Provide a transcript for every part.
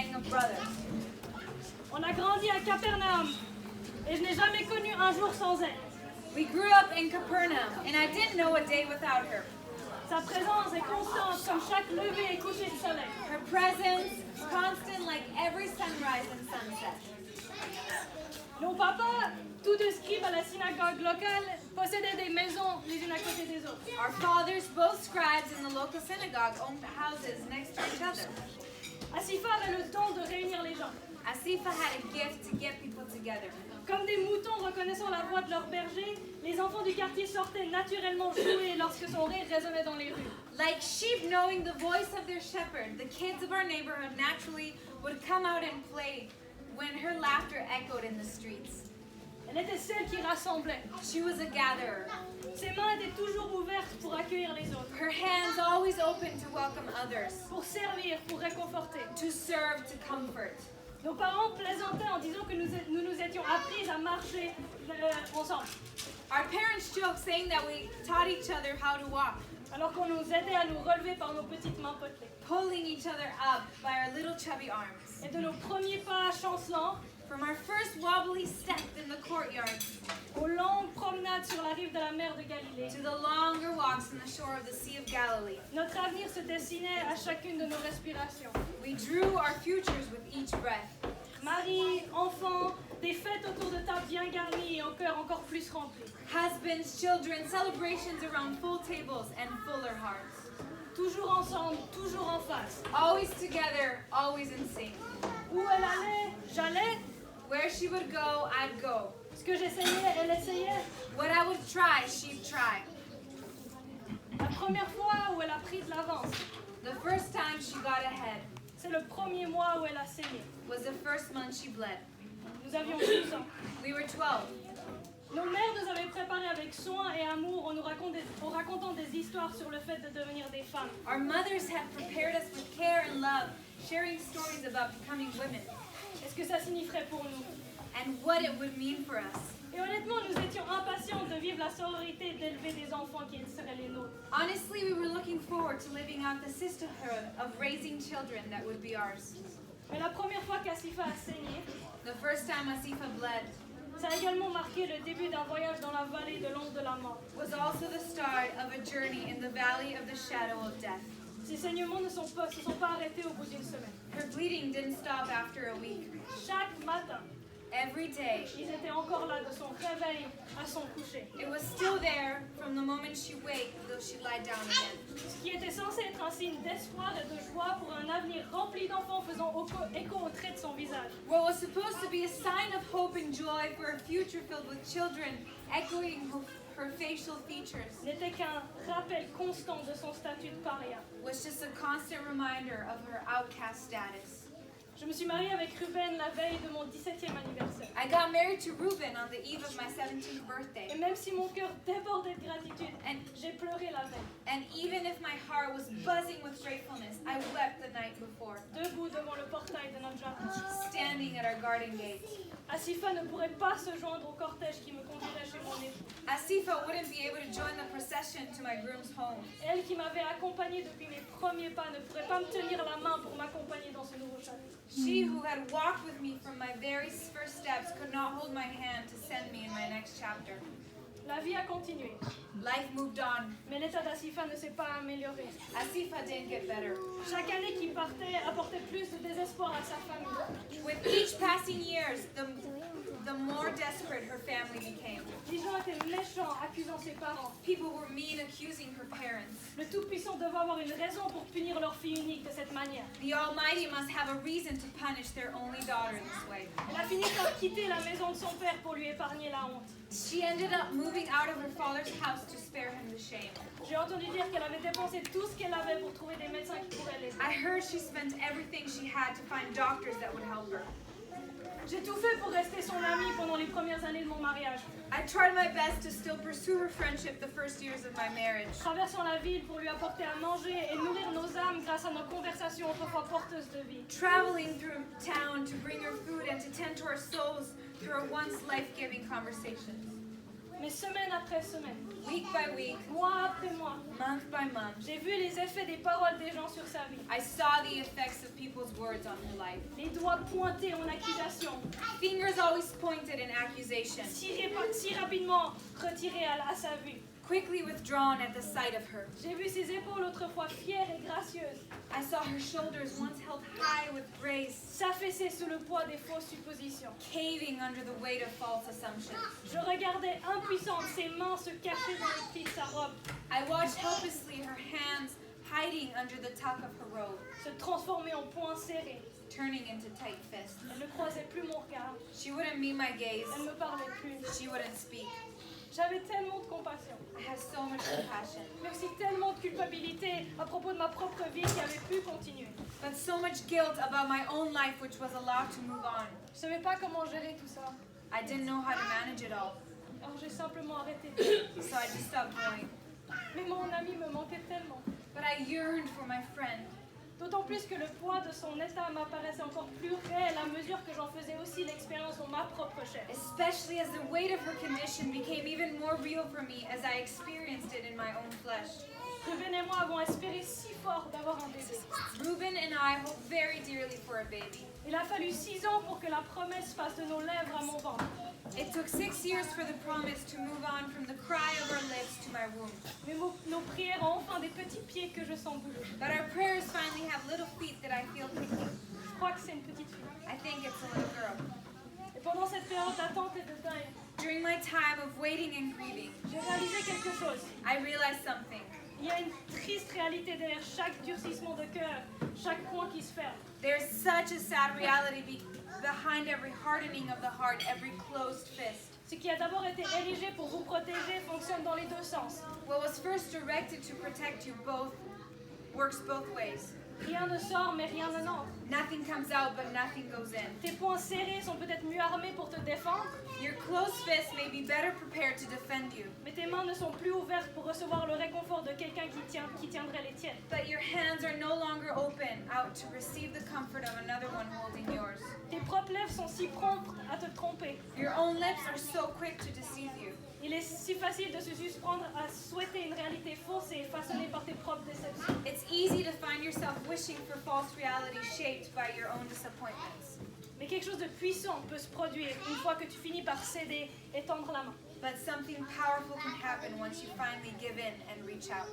gang of brothers. On a grandi à Capernaum et je n'ai jamais connu un jour sans elle. We grew up in Capernaum, and I didn't know a day without her. Sa présence est constante comme chaque lever et coucher de soleil. Her presence, constant like every sunrise and sunset. Nos papas, tous deux scribes à la synagogue locale, possédaient des maisons les unes à côté des autres. Our fathers, both scribes in the local synagogue, owned houses next to each other. Asifa avait le don de réunir les gens. Asifa had a gift to get people together. Comme des moutons reconnaissant la voix de leur berger, les enfants du quartier sortaient naturellement jouer lorsque son rire résonnait dans les rues. Like sheep knowing the voice of their shepherd, the kids of our neighborhood naturally would come out and play when her laughter echoed in the streets. Elle était celle qui rassemblait. She was a gatherer. Ses mains étaient toujours ouvertes pour accueillir les autres, Her hands always open to welcome others, pour servir, pour réconforter. to serve, to comfort. Nos parents plaisantaient en disant que nous étions apprises à marcher ensemble, Our parents joke saying that we taught each other how to walk, alors qu'on nous aidait à nous relever par nos petites mains potelées. pulling each other up by our little chubby arms. Et de nos premiers pas chancelants From our first wobbly step in the courtyard aux longues promenades sur la rive de la mer de Galilée, to the longer walks on the shore of the Sea of Galilee, notre avenir se dessinait à chacune de nos respirations. we drew our futures with each breath. Marie, enfants, des fêtes autour de tables bien garnies et un cœur encore plus rempli. Husbands, children, celebrations around full tables and fuller hearts. Toujours ensemble, toujours en face. Always together, always in sync. Où elle allait, j'allais. Where she would go, I'd go. Ce que j'essayais, elle essayait. What I would try, she'd try. La première fois où elle a pris de l'avance, The first time she got ahead c'est le premier mois où elle a saigné. was the first month she bled. Nous avions 12 ans. We were 12. Nos mères nous avaient préparés avec soin et amour en nous racontant des histoires sur le fait de devenir des femmes. Our mothers had prepared us with care and love, sharing stories about becoming women Et ce que ça signifierait pour nous. and what it would mean for us. Et honnêtement, nous étions impatients de vivre la sororité et d'élever des enfants qui seraient les nôtres. Honestly, we were looking forward to living out the sisterhood of raising children that would be ours. Mais la première fois qu'Asifa a saigné, The first time Asifa bled ça a également marqué le début d'un voyage dans la vallée de l'ombre de la mort. was also the start of a journey in the valley of the shadow of death. Ces saignements ne se sont pas arrêtés au bout d'une semaine. Her bleeding didn't stop after a week. Chaque matin, Every day, ils étaient encore là de son réveil à son coucher. it was still there from the moment she waked till she lied down again. Ce qui était censé être un signe d'espoir et de joie pour un avenir rempli d'enfants faisant écho au trait de son visage. What was supposed to be a sign of hope and joy for a future filled with children, echoing her facial features, N'était qu'un rappel constant de son statut de paria. was just a constant reminder of her outcast status. Je me suis mariée avec Ruben la veille de mon 17e anniversaire. I got married to Reuben on the eve of my 17th Et birthday, même si mon cœur débordait de gratitude, and j'ai pleuré la veille, and even if my heart was buzzing with gratefulness, I wept the night before, debout devant le portail de notre jardin. standing at our garden gate. Asifa ne pourrait pas se joindre au cortège qui me conduirait chez mon époux. Asifa wouldn't be able to join the procession to my groom's home. Elle qui m'avait accompagnée depuis mes premiers pas ne pourrait pas me tenir la main pour m'accompagner dans ce nouveau chapitre. She who had walked with me from my very first steps could not hold my hand to send me in my next chapter. La vie a continué, Life moved on. mais l'état d'Asifa ne s'est pas amélioré. Asifa didn't get better. Chaque année qui partait apportait plus de désespoir à sa famille. With each passing years, the more desperate her family became. Les gens étaient méchants, accusant ses parents. People were mean, accusing her parents. Le Tout-Puissant devait avoir une raison pour punir leur fille unique de cette manière. The Almighty must have a reason to punish their only daughter this way. Elle a fini par quitter la maison de son père pour lui épargner la honte. She ended up moving out of her father's house to spare him the shame. J'ai entendu dire qu'elle avait dépensé tout ce qu'elle avait pour trouver des médecins qui pourraient l'aider. I heard she spent everything she had to find doctors that would help her. J'ai tout fait pour rester son amie pendant les premières années de mon mariage. I tried my best to still pursue her friendship the first years of my marriage. Traversant la ville pour lui apporter à manger et nourrir nos âmes grâce à nos conversations autrefois porteuses de vie. Traveling through town to bring her food and to tend to our souls through our once life-giving conversations. Mais semaine après semaine, week by week, mois après mois, month by month, j'ai vu les effets des paroles des gens sur sa vie. I saw the effects of people's words on her life. Les doigts pointés en accusation, Fingers always pointed in accusation, si rapidement retirés à sa vue. quickly withdrawn at the sight of her. J'ai vu ses épaules autrefois fières et gracieuses, I saw her shoulders once held high with grace, s'affaisser sous le poids des fausses suppositions. caving under the weight of false assumptions. Je regardais impuissante ses mains se cacher dans les plis de sa robe, I watched helplessly her hands hiding under the tuck of her robe, se transformer en poings serrés. turning into tight fists. Elle ne croisait plus mon regard, She wouldn't meet my gaze. elle ne me parlait plus. She wouldn't speak. J'avais tellement de compassion, I had so much compassion, mais aussi tellement de culpabilité à propos de ma propre vie qui avait pu continuer. but so much guilt about my own life which was allowed to move on. Je ne savais pas comment gérer tout ça, I didn't know how to manage it all, alors j'ai simplement arrêté. so I just stopped going. Mais mon ami me manquait tellement, But I yearned for my friend, d'autant plus que le poids de son état m'apparaissait encore plus réel à mesure que j'en faisais aussi l'expérience dans ma propre chair. especially as the weight of her condition became even more real for me as I experienced it in my own flesh. Ruben et moi avons espéré si fort d'avoir un bébé. Reuben and I hope very dearly for a baby. Il a fallu 6 ans pour que la promesse passe de nos lèvres à mon ventre. It took 6 years for the promise to move on from the cry of our lips to my womb. Mais nos prières ont enfin des petits pieds que je sens bouger. But our prayers finally have little feet that I feel kicking. Je crois que c'est une petite fille. I think it's a little girl. Et pendant cette période d'attente et de deuil, During my time of waiting and grieving, j'ai réalisé quelque chose. I realized something. Il y a une triste réalité derrière chaque durcissement de cœur, chaque coin qui se ferme. There's such a sad reality behind every hardening of the heart, every closed fist. Ce qui a d'abord été érigé pour vous protéger fonctionne dans les deux sens. What was first directed to protect you both works both ways. Rien ne sort, mais rien ne n'entre. Nothing comes out, but nothing goes in. Tes poings serrés sont peut-être mieux armés pour te défendre, Your closed fist may be better prepared to defend you, mais tes mains ne sont plus ouvertes pour recevoir le réconfort de quelqu'un qui tiendrait les tiennes. but your hands are no longer open out to receive the comfort of another one holding yours. Tes propres lèvres sont si promptes à te tromper. Your own lips are so quick to deceive you. Il est si facile de se suspendre à souhaiter une réalité fausse et façonnée par tes propres déceptions. It's easy to find yourself wishing for false reality shaped by your own disappointments. Mais quelque chose de puissant peut se produire une fois que tu finis par céder et tendre la main. But something powerful can happen once you finally give in and reach out.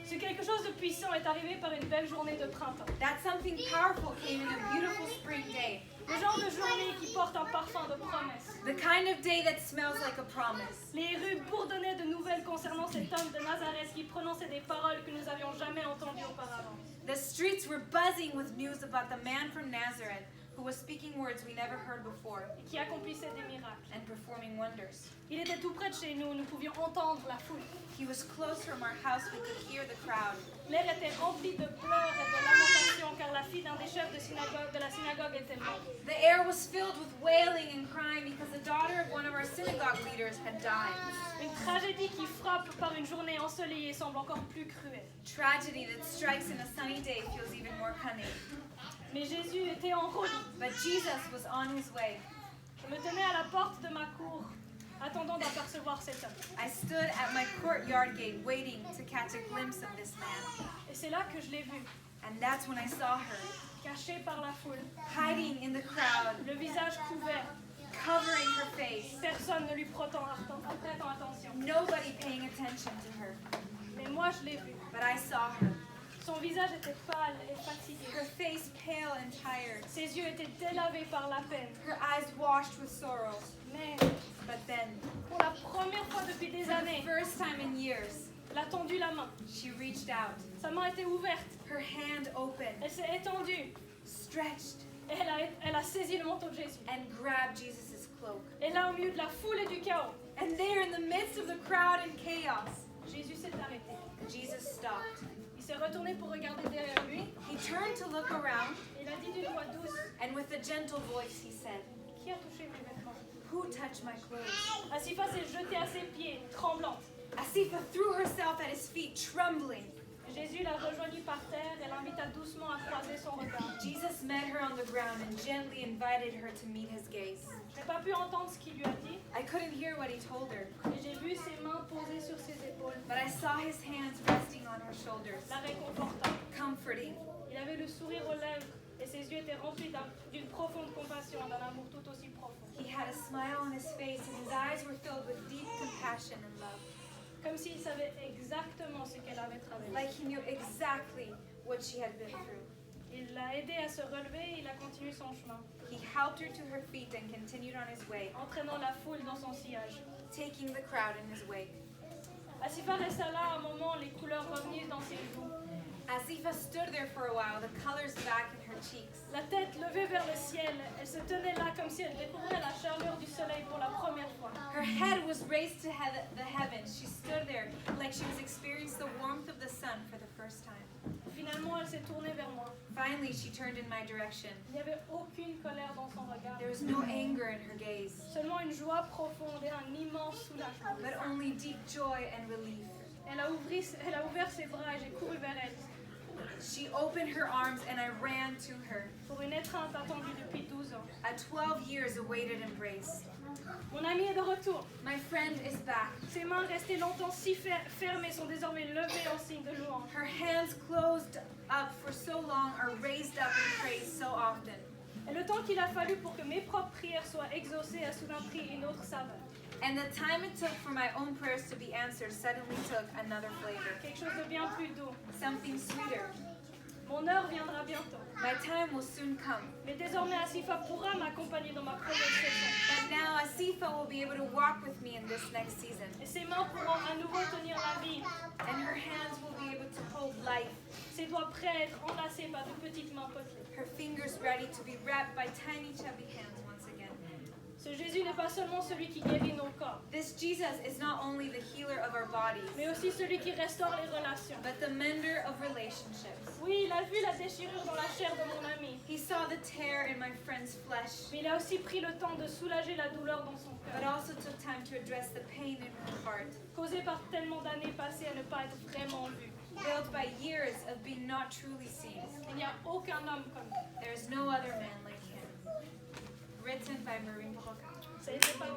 Ce quelque chose de puissant est arrivé par une belle journée de printemps. That something powerful came in a beautiful spring day. Le genre de journée qui porte un parfum de promesse. The kind of day that smells like a promise. Les rues bourdonnaient de nouvelles concernant cet homme de Nazareth qui prononçait des paroles que nous n'avions jamais entendues auparavant. The streets were buzzing with news about the man from Nazareth who was speaking words we never heard before Et qui accomplissait des miracles. and performing wonders. Il était tout près de chez nous, nous pouvions entendre la foule. He was close from our house, we could hear the crowd. L'air était rempli de pleurs et de lamentations car la fille d'un des chefs de la synagogue était morte. The air was filled with wailing and crying because the daughter of one of our synagogue leaders had died. Une tragédie qui frappe par une journée ensoleillée semble encore plus cruelle. Tragedy that strikes in a sunny day feels even more cunning. Mais Jésus était en route. But Jesus was on his way. Je me tenais à la porte de ma cour, attendant d'apercevoir cet homme. I stood at my courtyard gate waiting to catch a glimpse of this man. Et c'est là que je l'ai vue, And that's when I saw her, cachée par la foule, hiding in the crowd, le visage couvert, covering her face. personne ne lui prêtant attention. Nobody paying attention to her. Mais moi je l'ai vue. But I saw her. Son visage était pâle et fatigué. Her face pale and tired. Ses yeux étaient délavés par la peine. Her eyes washed with sorrow. Mais But then, pour la première fois depuis des for the années, first time in years, elle a tendu la main. she reached out. Sa main était ouverte. Her hand opened, Elle s'est étendue. stretched, Et elle a saisi le manteau de Jésus. and grabbed Jesus' cloak. Et là, au milieu de la foule et du chaos, And there, in the midst of the crowd and chaos, Jésus s'est arrêté. Jesus stopped. Il s'est retourné pour regarder derrière lui. He turned to look around, Il a dit d'une voix douce, and with a gentle voice, he said, qui a touché mes vêtements? "Who touched my clothes?" Asifa s'est jetée à ses pieds, tremblante. Asifa threw herself at his feet, trembling. Et Jésus la rejoignit par terre et l'invita doucement à croiser son regard. Jesus met her on the ground and gently invited her to meet his gaze. Je n'ai pas pu entendre ce qu'il lui a dit, I couldn't hear what he told her, mais j'ai vu ses mains posées sur ses épaules. but I saw his hands resting on her shoulders, La réconforta. comforting. Il avait le sourire aux lèvres et ses yeux étaient remplis d'une profonde compassion, d'un amour tout aussi profond. He had a smile on his face and his eyes were filled with deep compassion and love, Comme s'il savait exactement ce qu'elle avait traversé. like he knew exactly what she had been through. Il l'a aidée à se relever et il a continué son chemin, He helped her to her feet and continued on his way, entraînant la foule dans son sillage. taking the crowd in his wake. Asifa resta là un moment, les couleurs revenues dans ses joues. Asifa stood there for a while, the colors back in her cheeks. La tête levée vers le ciel, elle se tenait là comme si elle découvrait la chaleur du soleil pour la première fois. Her head was raised to the heavens. She stood there like she was experiencing the warmth of the sun for the first time. Finalement, elle s'est tournée vers moi. Finally, she turned in my direction. Il n'y avait aucune colère dans son regard, There was no anger in her gaze, seulement une joie profonde et un immense soulagement. but only deep joy and relief. Elle a ouvert ses bras et j'ai couru vers elle She opened her arms and I ran to her. pour une étreinte attendue depuis 12 ans. A 12 years awaited embrace. Mon ami est de retour. My friend is back. Ses mains restées longtemps si fermées sont désormais levées en signe de louange. Her hands closed up for so long are raised up in praise so often. Et le temps qu'il a fallu pour que mes propres prières soient exaucées a soudain pris une autre saveur. And the time it took for my own prayers to be answered suddenly took another flavor. Quelque chose de bien plus doux. Something sweeter. Mon heure viendra bientôt. My time will soon come. Mais désormais, Asifa pourra m'accompagner dans ma prochaine saison. But now Asifa will be able to walk with me in this next season. Et ses mains pourront à nouveau tenir la vie. And her hands will be able to hold life. Ses doigts prêts à être enlacés par de petites mains potelées. Her fingers ready to be wrapped by tiny chubby hands once again. Ce Jésus n'est pas seulement celui qui guérit nos corps, This Jesus is not only the healer of our bodies, mais aussi celui qui restaure les relations. but the mender of relationships. Oui, il a vu la déchirure dans la chair de mon ami, He saw the tear in my friend's flesh, mais il a aussi pris le temps de soulager la douleur dans son but cœur, also took time to address the pain in her heart, causée par tellement d'années passées à ne pas être vraiment vu. filled by years of being not truly seen. Il n'y a aucun homme comme lui. There is no other man like him. Written by Brocard. Ça a été pas